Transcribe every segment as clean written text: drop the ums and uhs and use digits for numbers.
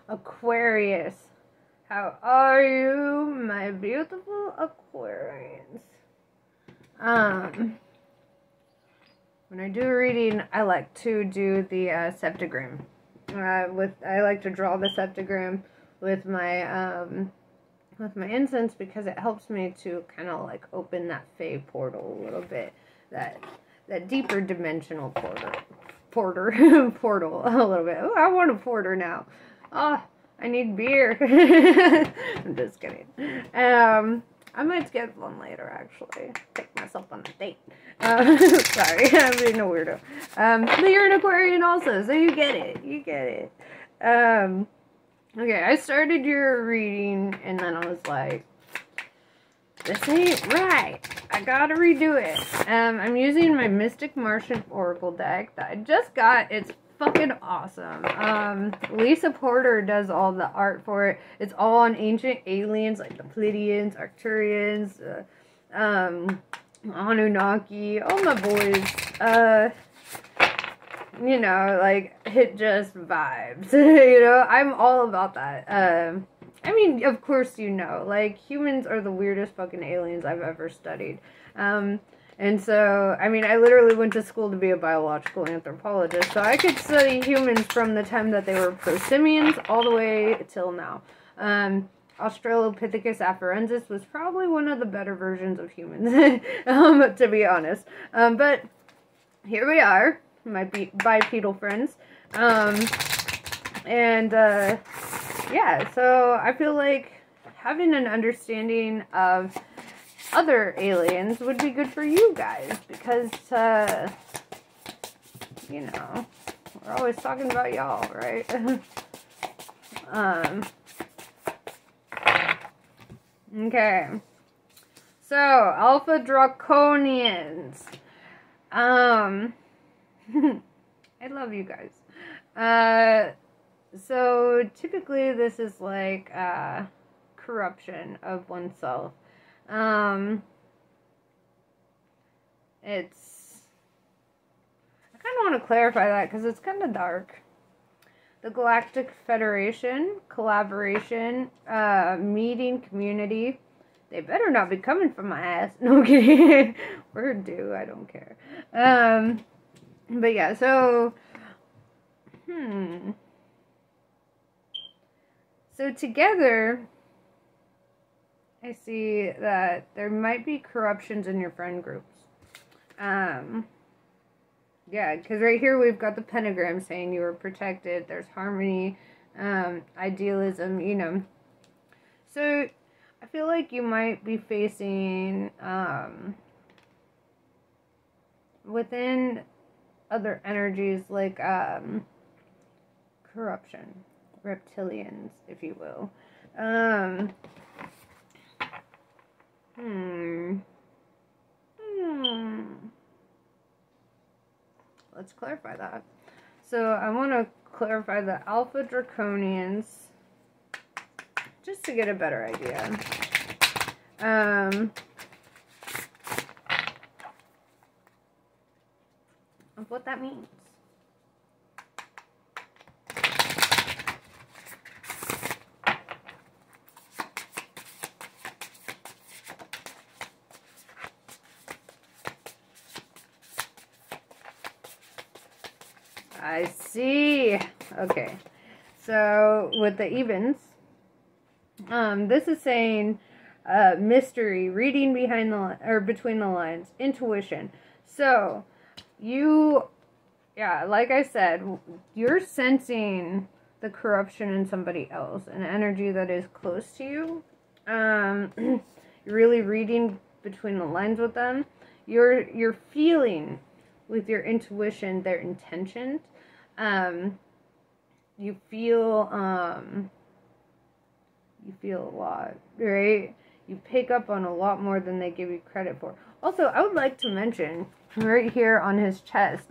Aquarius. How are you, my beautiful Aquarians? When I do a reading, I like to do the septagram. I like to draw the septagram with my incense because it helps me to kind of like open that Fae portal a little bit, that deeper dimensional portal a little bit. Oh, I want a porter now. Oh, I need beer. I'm just kidding. I might get one later, actually. Take myself on a date. Sorry, I'm being a weirdo. But you're an Aquarian also, so you get it. You get it. Okay, I started your reading, and then I was like, this ain't right. I gotta redo it. I'm using my Mystic Martian Oracle deck that I just got. It's fucking awesome. Lisa Porter does all the art for it. It's all on ancient aliens like the Pleiadians, Arcturians, Anunnaki, all my boys. You know, like, it just vibes. You know, I'm all about that. I mean, of course you know, like, humans are the weirdest fucking aliens I've ever studied. And so, I mean, I literally went to school to be a biological anthropologist, so I could study humans from the time that they were prosimians all the way till now. Australopithecus afarensis was probably one of the better versions of humans, to be honest. But here we are, my bipedal friends. Yeah, so I feel like having an understanding of other aliens would be good for you guys, because, you know, we're always talking about y'all, right? Okay. So, Alpha Draconians. I love you guys. So, typically this is like, corruption of oneself. It's, I kind of want to clarify that because it's kind of dark. The Galactic Federation, collaboration, meeting, community. They better not be coming from my ass. No, I'm kidding. We're due, I don't care. But yeah, so, So together, I see that there might be corruptions in your friend groups. Yeah, because right here we've got the pentagram saying you were protected. There's harmony, idealism, you know. So, I feel like you might be facing, within other energies like, corruption. Reptilians, if you will. Let's clarify that. So I want to clarify the Alpha Draconians just to get a better idea. Of what that means. I see. Okay. So with the evens, this is saying mystery, reading behind the or between the lines, intuition. So you, yeah, like I said, you're sensing the corruption in somebody else, an energy that is close to you. You're really reading between the lines with them. You're feeling with your intuition their intentions. You feel a lot, right? You pick up on a lot more than they give you credit for. Also, I would like to mention, right here on his chest,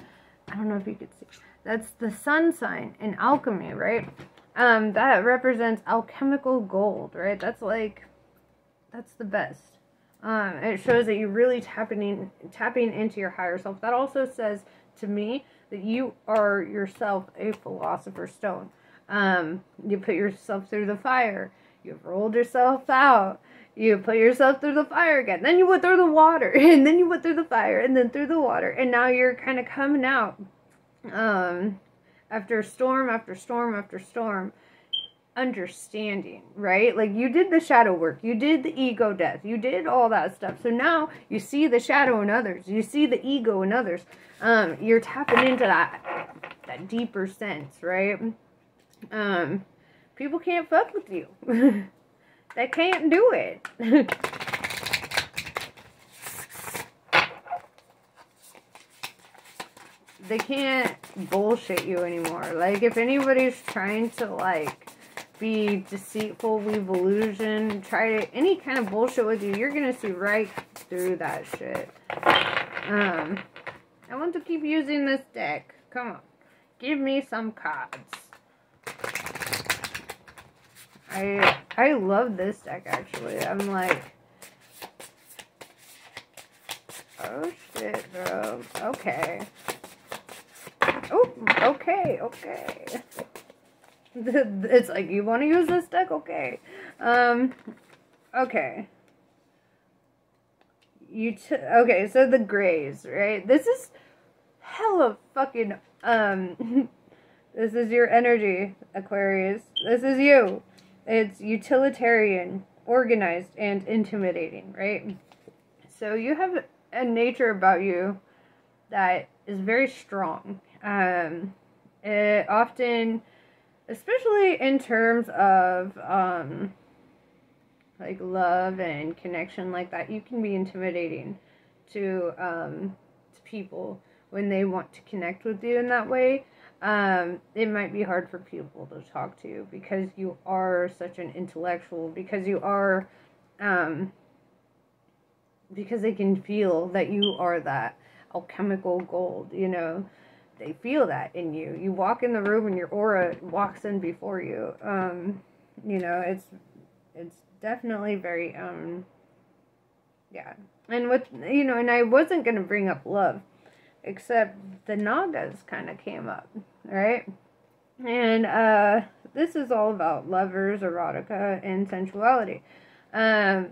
I don't know if you could see, that's the sun sign in alchemy, right? That represents alchemical gold, right? That's the best. It shows that you're really tapping into your higher self. That also says to me that you are yourself a philosopher's stone. You put yourself through the fire. You've rolled yourself out. You put yourself through the fire again. Then you went through the water. And then you went through the fire. And then through the water. And now you're kind of coming out. After storm after storm after storm. Understanding, right? Like, you did the shadow work. You did the ego death. You did all that stuff. So now you see the shadow in others. You see the ego in others. You're tapping into that deeper sense, right? People can't fuck with you. They can't do it. They can't bullshit you anymore. Like, if anybody's trying to, like, be deceitful, weave illusion, try to, any kind of bullshit with you, you're gonna see right through that shit. I want to keep using this deck. Come on. Give me some cards. I love this deck, actually. I'm like, oh shit, bro. Okay. Oh, okay. It's like, you want to use this deck? Okay. Okay. Okay, so the grays, right? This is hella fucking, this is your energy, Aquarius. This is you. It's utilitarian, organized, and intimidating, right? So you have a nature about you that is very strong. It often, especially in terms of, like, love and connection like that, you can be intimidating to people when they want to connect with you in that way. It might be hard for people to talk to you because you are such an intellectual, because you are, because they can feel that you are that alchemical gold, you know. They feel that in you. You walk in the room and your aura walks in before you. You know, it's definitely very, yeah. And with, you know, and I wasn't going to bring up love, except the Nagas kind of came up, right? And this is all about lovers, erotica, and sensuality. I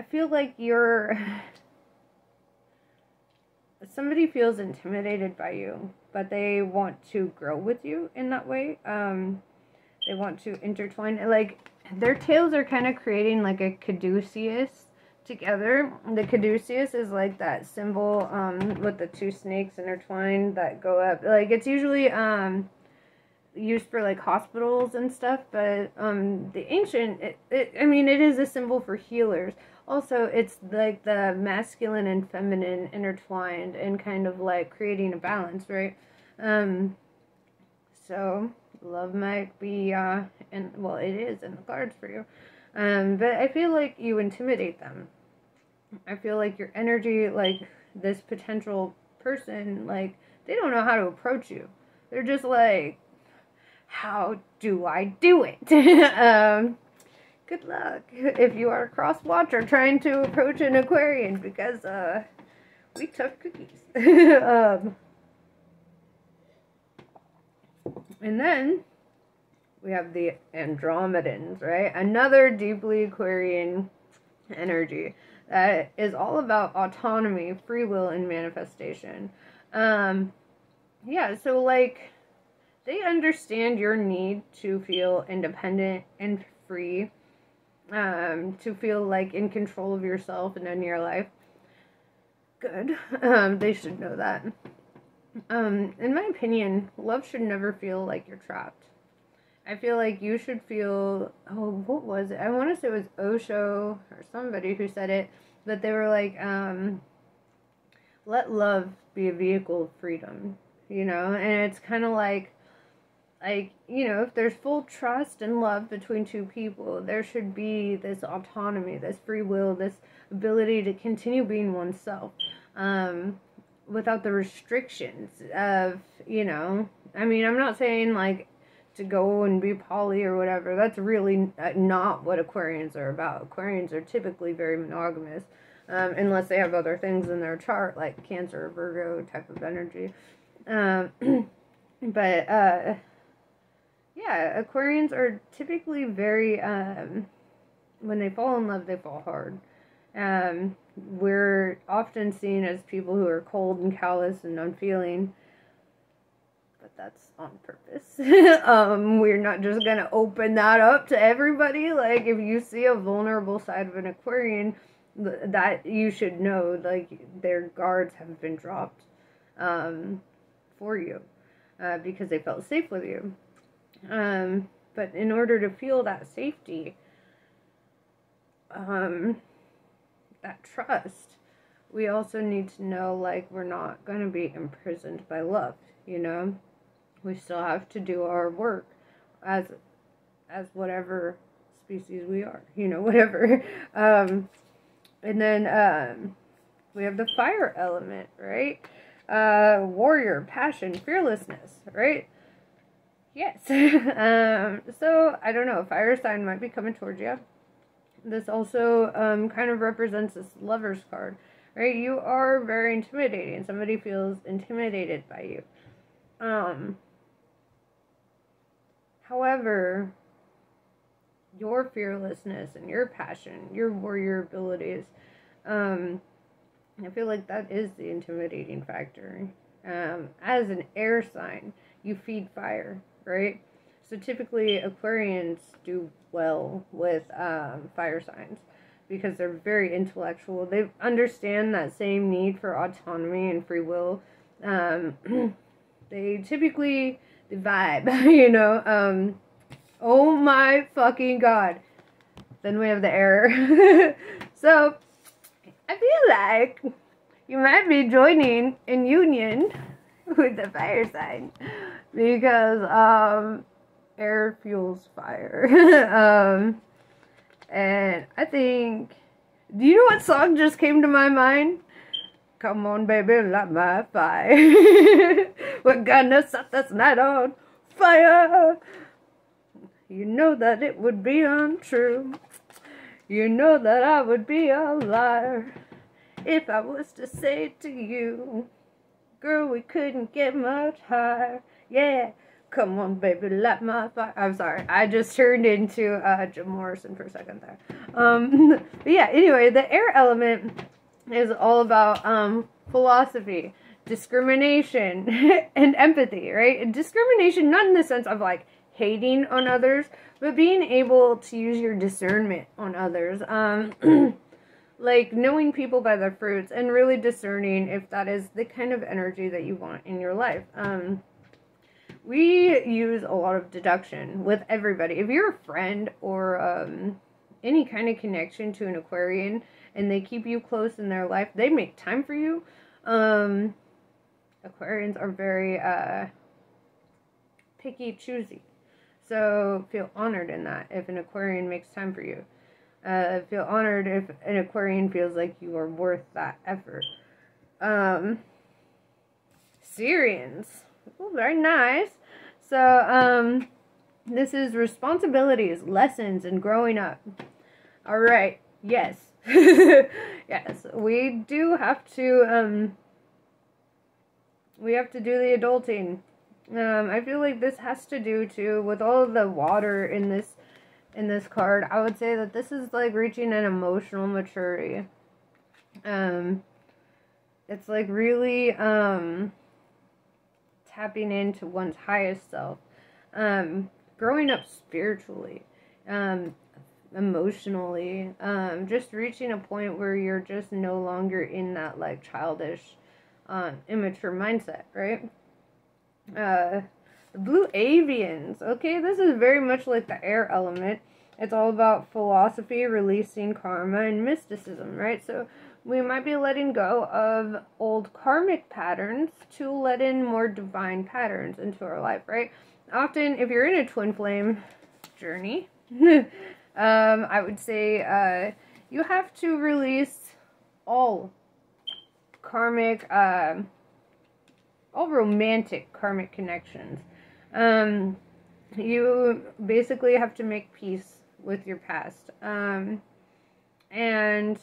feel like somebody feels intimidated by you, but they want to grow with you in that way. They want to intertwine, like, their tails are kind of creating like a caduceus together. The caduceus is like that symbol with the two snakes intertwined that go up. Like, it's usually used for like hospitals and stuff, but the ancient, I mean, it is a symbol for healers. Also, it's like the masculine and feminine intertwined and kind of like creating a balance, right? So love might be and well, it is in the cards for you. But I feel like you intimidate them. I feel like your energy, like this potential person, like, they don't know how to approach you. They're just like, how do I do it? Good luck if you are a cross watcher trying to approach an Aquarian, because we took cookies. And then we have the Andromedans, right? Another deeply Aquarian energy that is all about autonomy, free will, and manifestation. Yeah, so like, they understand your need to feel independent and free, to feel like in control of yourself and in your life. Good. They should know that. In my opinion, love should never feel like you're trapped. I feel like you should feel, oh, what was it? I want to say it was Osho or somebody who said it, but they were like, let love be a vehicle of freedom, you know? And it's kind of like, you know, if there's full trust and love between two people, there should be this autonomy, this free will, this ability to continue being oneself, without the restrictions of, you know, I mean, I'm not saying, like, to go and be poly or whatever. That's really not what Aquarians are about. Aquarians are typically very monogamous, unless they have other things in their chart, like Cancer or Virgo type of energy. But, yeah, yeah, Aquarians are typically very, when they fall in love, they fall hard. We're often seen as people who are cold and callous and unfeeling, but that's on purpose. We're not just gonna open that up to everybody. Like, if you see a vulnerable side of an Aquarian, that you should know, like, their guards have been dropped for you because they felt safe with you. But in order to feel that safety, that trust, we also need to know, like, we're not going to be imprisoned by love, you know? We still have to do our work as whatever species we are, you know, whatever. And then we have the fire element, right? Warrior, passion, fearlessness, right? Yes. So, I don't know, fire sign might be coming towards you. This also kind of represents this Lover's card, right? You are very intimidating. Somebody feels intimidated by you. However, your fearlessness and your passion, your warrior abilities, I feel like that is the intimidating factor. As an air sign, you feed fire, right? So typically Aquarians do well with fire signs because they're very intellectual. They understand that same need for autonomy and free will. They typically, the vibe, you know. Oh my fucking god. Then we have the air. So, I feel like you might be joining in union with the fire sign because air fuels fire. And I think, do you know what song just came to my mind? Come on, baby, light my fire. We're gonna set this night on fire. You know that it would be untrue. You know that I would be a liar if I was to say it to you. Girl, we couldn't get much higher. Yeah. Come on, baby, light my fire. I'm sorry. I just turned into Jim Morrison for a second there. But yeah, anyway, the air element is all about philosophy, discrimination, and empathy, right? And discrimination, not in the sense of, like, hating on others, but being able to use your discernment on others. Like, knowing people by their fruits and really discerning if that is the kind of energy that you want in your life. We use a lot of deduction with everybody. If you're a friend or any kind of connection to an Aquarian and they keep you close in their life, they make time for you. Aquarians are very picky, choosy. So feel honored in that if an Aquarian makes time for you. Feel honored if an Aquarian feels like you are worth that effort. Syrians. Oh, very nice. So, this is responsibilities, lessons, and growing up. Alright, yes. Yes, we do have to, we have to do the adulting. I feel like this has to do, too, with all of the water in this card. I would say that this is, like, reaching an emotional maturity. It's, like, really, tapping into one's highest self, growing up spiritually, emotionally, just reaching a point where you're just no longer in that, like, childish, immature mindset, right? The blue avians, okay, this is very much like the air element. It's all about philosophy, releasing karma, and mysticism, right? So we might be letting go of old karmic patterns to let in more divine patterns into our life, right? Often, if you're in a twin flame journey, I would say you have to release all karmic, all romantic karmic connections. You basically have to make peace with your past. And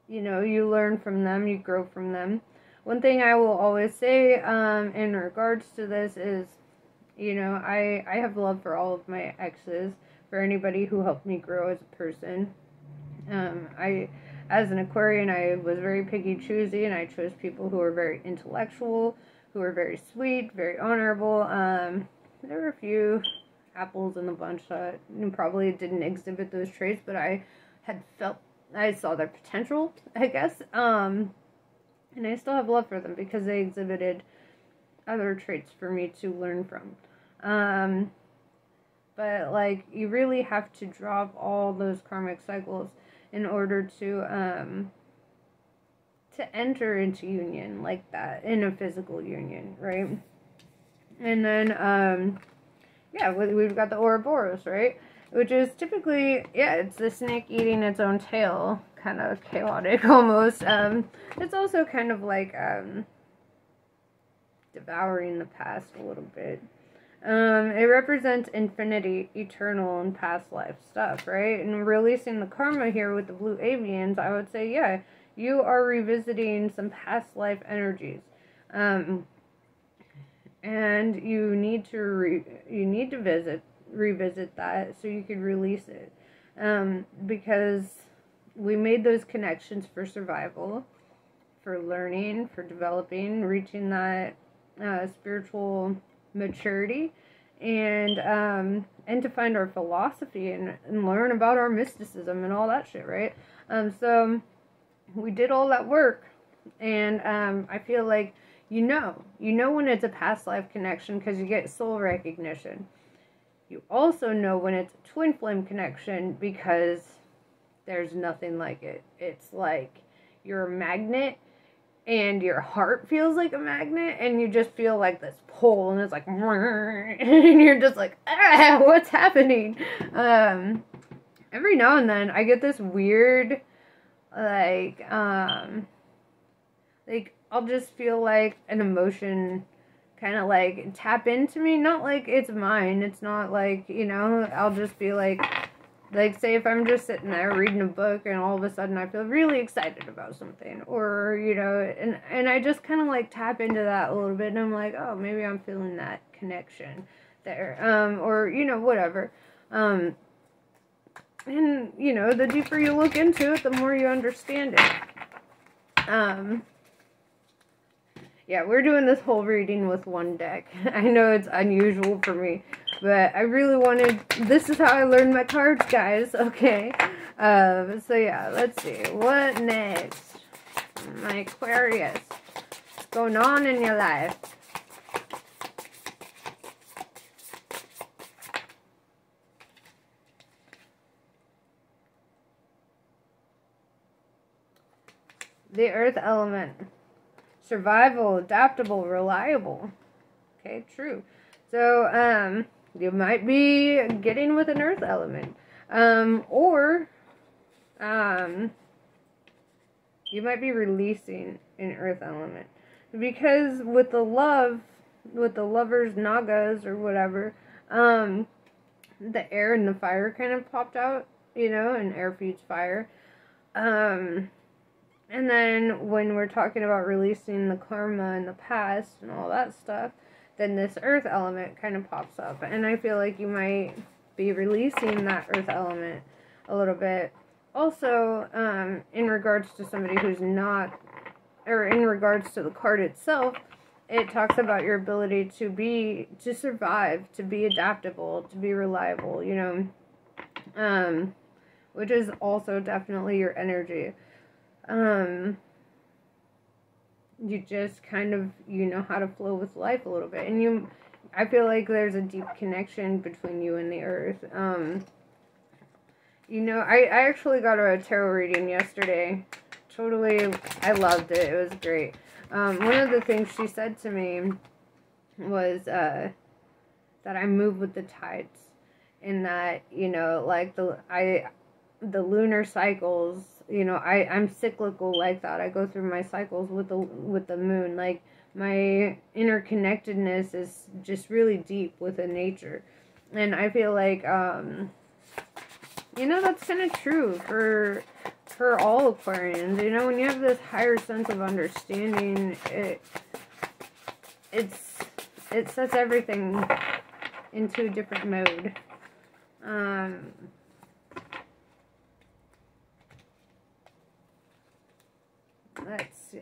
you know, you learn from them, you grow from them. One thing I will always say in regards to this is, You know, I have love for all of my exes, for anybody who helped me grow as a person. As an Aquarian, I was very picky choosy, and I chose people who were very intellectual, who were very sweet, very honorable. There were a few apples in the bunch that probably didn't exhibit those traits, but I saw their potential, I guess. And I still have love for them because they exhibited other traits for me to learn from. But like, you really have to drop all those karmic cycles in order to enter into union like that, in a physical union, right? And then, yeah, we've got the Ouroboros, right? Which is typically, yeah, it's the snake eating its own tail, kind of chaotic almost. It's also kind of like devouring the past a little bit. It represents infinity, eternal, and past life stuff, right? And releasing the karma here with the blue avians, I would say, yeah, you are revisiting some past life energies. And you need to revisit that so you can release it. Because we made those connections for survival, for learning, for developing, reaching that spiritual maturity, and to find our philosophy and learn about our mysticism and all that shit, right? So we did all that work, and I feel like you know when it's a past life connection because you get soul recognition. You also know when it's a twin flame connection because there's nothing like it. It's like you're a magnet, and your heart feels like a magnet, and you just feel like this pull, and it's like, and you're just like, ah, what's happening? Every now and then, I get this weird, like, I'll just feel like an emotion kind of like tap into me, not like it's mine, it's not like, you know, I'll just be like, say if I'm just sitting there reading a book and all of a sudden I feel really excited about something, or, you know, and I just kind of like tap into that a little bit, and I'm like, oh, maybe I'm feeling that connection there, or, you know, whatever, and, you know, the deeper you look into it, the more you understand it. Yeah, we're doing this whole reading with one deck. I know it's unusual for me, but I really wanted, this is how I learned my cards, guys, okay? So yeah, let's see, what next? My Aquarius, what's going on in your life? The earth element. Survival, adaptable, reliable. Okay, true. So, you might be getting with an earth element. Or, you might be releasing an earth element. Because with the lovers, nagas, or whatever, the air and the fire kind of popped out, you know, and air feeds fire. And then when we're talking about releasing the karma in the past and all that stuff, then this earth element kind of pops up. And I feel like you might be releasing that earth element a little bit. Also, in regards to somebody who's not, or in regards to the card itself, it talks about your ability to survive, to be adaptable, to be reliable, you know, which is also definitely your energy. You just kind of, you know how to flow with life a little bit, and I feel like there's a deep connection between you and the earth. You know, I actually got a tarot reading yesterday. Totally, I loved it. It was great. One of the things she said to me was, that I move with the tides, and that, you know, like the lunar cycles, you know, I'm cyclical like that. I go through my cycles with the moon. Like, my interconnectedness is just really deep within nature. And I feel like, you know, that's kind of true for all Aquarians. You know, when you have this higher sense of understanding, it sets everything into a different mode. Let's see.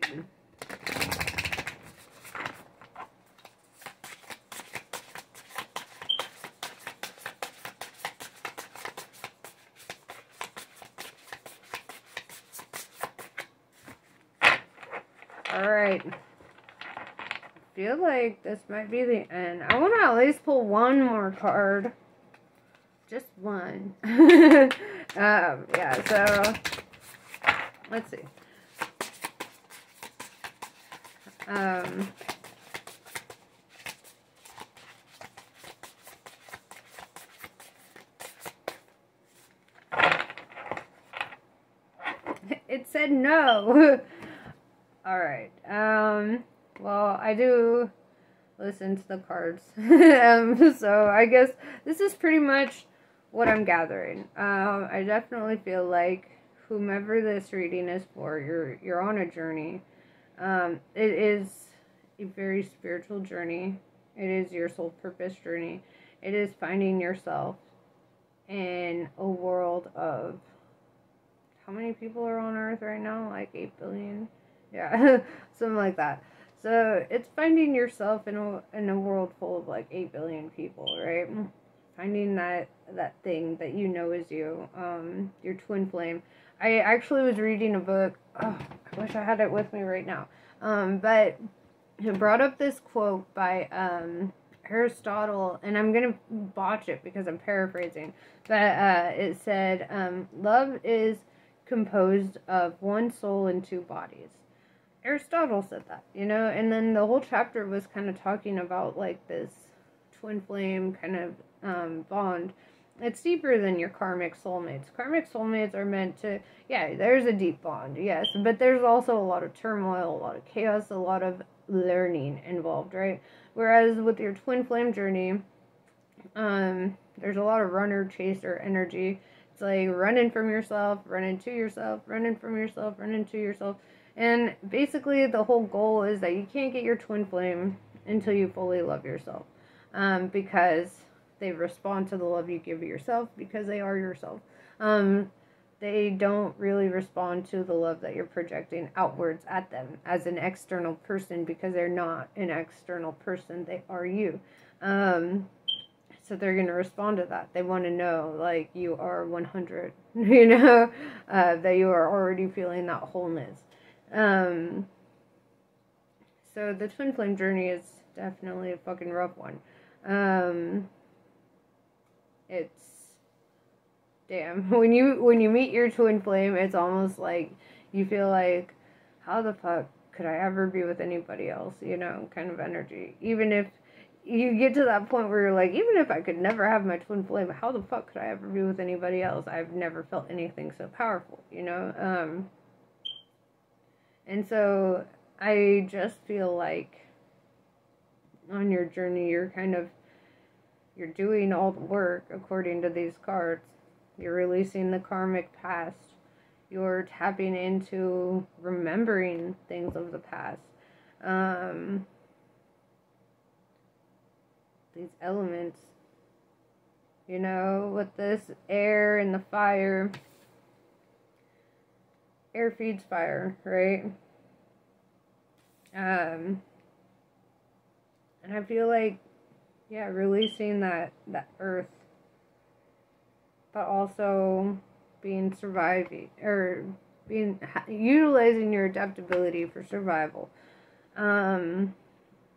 Alright. I feel like this might be the end. I want to at least pull one more card. Just one. Yeah, so let's see. It said no. Alright, well, I do listen to the cards, so I guess this is pretty much what I'm gathering. I definitely feel like whomever this reading is for, you're on a journey. It is a very spiritual journey. It is your soul purpose journey. It is finding yourself in a world of, how many people are on Earth right now? Like 8 billion? Yeah, something like that. So it's finding yourself in a world full of like 8 billion people, right? Finding that thing that you know is you, your twin flame. I actually was reading a book. Oh, I wish I had it with me right now. But it brought up this quote by Aristotle, and I'm gonna botch it because I'm paraphrasing. But it said, "Love is composed of one soul and 2 bodies." Aristotle said that, you know, and then the whole chapter was kind of talking about like this twin flame kind of bond. It's deeper than your karmic soulmates. Karmic soulmates are meant to, yeah, there's a deep bond, yes, but there's also a lot of turmoil, a lot of chaos, a lot of learning involved, right? Whereas with your twin flame journey, there's a lot of runner chaser energy. It's like running from yourself, running to yourself, running from yourself, running to yourself. And basically the whole goal is that you can't get your twin flame until you fully love yourself. Because they respond to the love you give yourself because they are yourself. They don't really respond to the love that you're projecting outwards at them as an external person because they're not an external person. They are you. So they're going to respond to that. They want to know, like, you are 100, you know, that you are already feeling that wholeness. So the twin flame journey is definitely a fucking rough one. It's, damn, when you meet your twin flame, it's almost like you feel like, how the fuck could I ever be with anybody else, you know, kind of energy. Even if you get to that point where you're like, even if I could never have my twin flame, how the fuck could I ever be with anybody else? I've never felt anything so powerful, you know. And so I just feel like on your journey, you're doing all the work according to these cards. You're releasing the karmic past. You're tapping into remembering things of the past. These elements, you know, with this air and the fire. Air feeds fire, right? And I feel like, yeah, releasing that earth, but also being utilizing your adaptability for survival.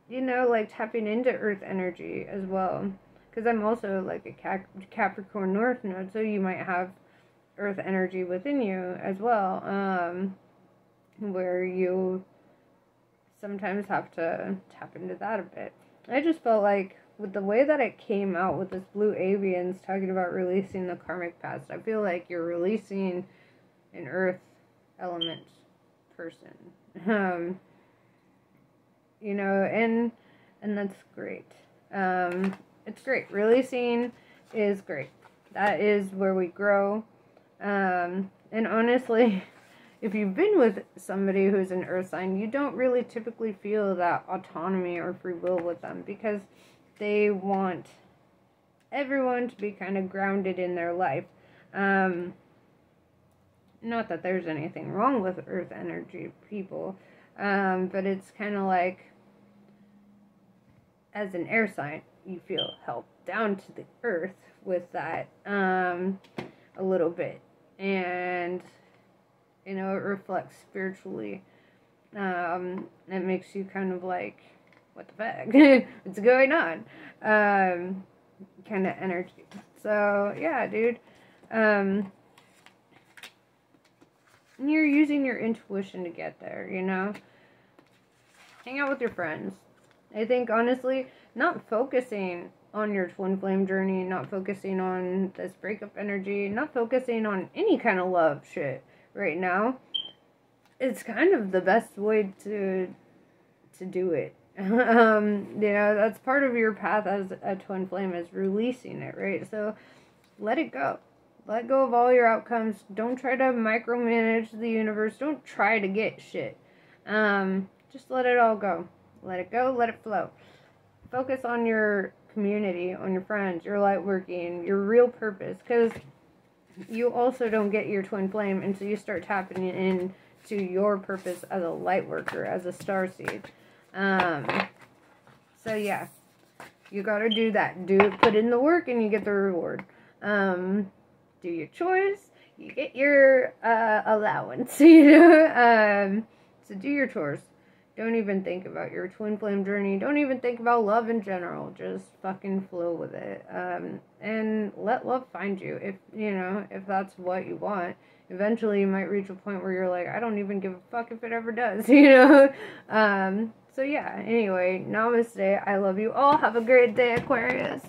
You know, like tapping into earth energy as well, because I'm also like a Capricorn North node, so you might have earth energy within you as well, where you sometimes have to tap into that a bit. I just felt like with the way that it came out with this blue avians talking about releasing the karmic past, I feel like you're releasing an earth element person. You know, and that's great. It's great. Releasing is great. That is where we grow. And honestly, if you've been with somebody who's an earth sign, you don't really typically feel that autonomy or free will with them because they want everyone to be kind of grounded in their life. Not that there's anything wrong with earth energy people, but it's kind of like, as an air sign, you feel held down to the earth with that a little bit, and you know, it reflects spiritually. It makes you kind of like, what the fuck? What's going on? Kind of energy. So yeah, dude. You're using your intuition to get there, you know? Hang out with your friends. I think, honestly, not focusing on your twin flame journey, not focusing on this breakup energy, not focusing on any kind of love shit right now, it's kind of the best way to do it. You know, that's part of your path as a twin flame, is releasing it, right? So let it go. Let go of all your outcomes. Don't try to micromanage the universe. Don't try to get shit. Just let it all go. Let it go. Let it flow. Focus on your community, on your friends, your light working, your real purpose. Because you also don't get your twin flame until you start tapping into your purpose as a light worker, as a starseed. So yeah, you gotta do that. Put in the work and you get the reward. Do your chores, you get your allowance, you know. So do your chores. Don't even think about your twin flame journey. Don't even think about love in general. Just fucking flow with it. And let love find you, if you know, if that's what you want. Eventually you might reach a point where you're like, I don't even give a fuck if it ever does, you know. So yeah, anyway, namaste. I love you all. Have a great day, Aquarius.